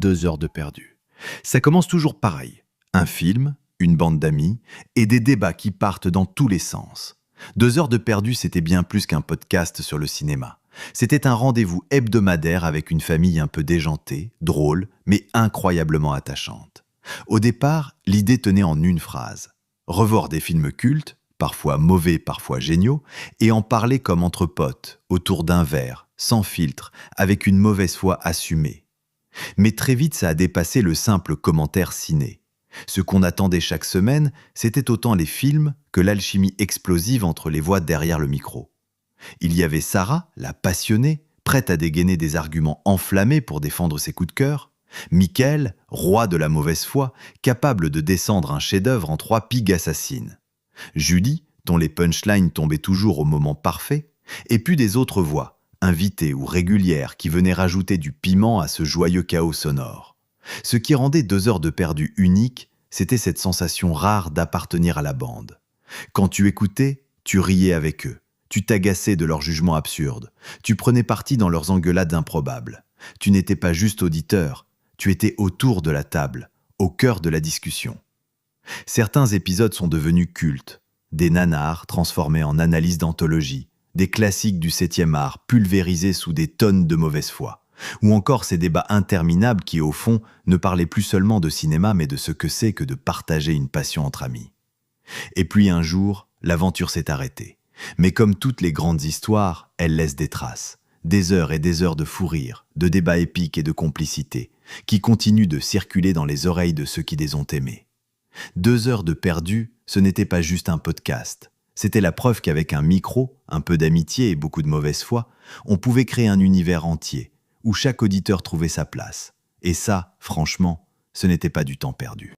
2 heures de perdu. Ça commence toujours pareil. Un film, une bande d'amis et des débats qui partent dans tous les sens. 2 heures de perdu, c'était bien plus qu'un podcast sur le cinéma. C'était un rendez-vous hebdomadaire avec une famille un peu déjantée, drôle, mais incroyablement attachante. Au départ, l'idée tenait en une phrase. Revoir des films cultes, parfois mauvais, parfois géniaux, et en parler comme entre potes, autour d'un verre, sans filtre, avec une mauvaise foi assumée. Mais très vite, ça a dépassé le simple commentaire ciné. Ce qu'on attendait chaque semaine, c'était autant les films que l'alchimie explosive entre les voix derrière le micro. Il y avait Sarah, la passionnée, prête à dégainer des arguments enflammés pour défendre ses coups de cœur. Mickaël, roi de la mauvaise foi, capable de descendre un chef-d'œuvre en 3 piges assassines. Julie, dont les punchlines tombaient toujours au moment parfait. Et puis des autres voix, invitées ou régulières, qui venaient rajouter du piment à ce joyeux chaos sonore. Ce qui rendait 2 heures de perdu unique, c'était cette sensation rare d'appartenir à la bande. Quand tu écoutais, tu riais avec eux. Tu t'agaçais de leurs jugements absurdes. Tu prenais parti dans leurs engueulades improbables. Tu n'étais pas juste auditeur, tu étais autour de la table, au cœur de la discussion. Certains épisodes sont devenus cultes. Des nanars transformés en analyses d'anthologie, des classiques du 7e art pulvérisés sous des tonnes de mauvaise foi. Ou encore ces débats interminables qui, au fond, ne parlaient plus seulement de cinéma mais de ce que c'est que de partager une passion entre amis. Et puis un jour, l'aventure s'est arrêtée. Mais comme toutes les grandes histoires, elle laisse des traces. Des heures et des heures de fou rire, de débats épiques et de complicité, qui continuent de circuler dans les oreilles de ceux qui les ont aimés. 2 heures de perdu, ce n'était pas juste un podcast. C'était la preuve qu'avec un micro, un peu d'amitié et beaucoup de mauvaise foi, on pouvait créer un univers entier, où chaque auditeur trouvait sa place. Et ça, franchement, ce n'était pas du temps perdu.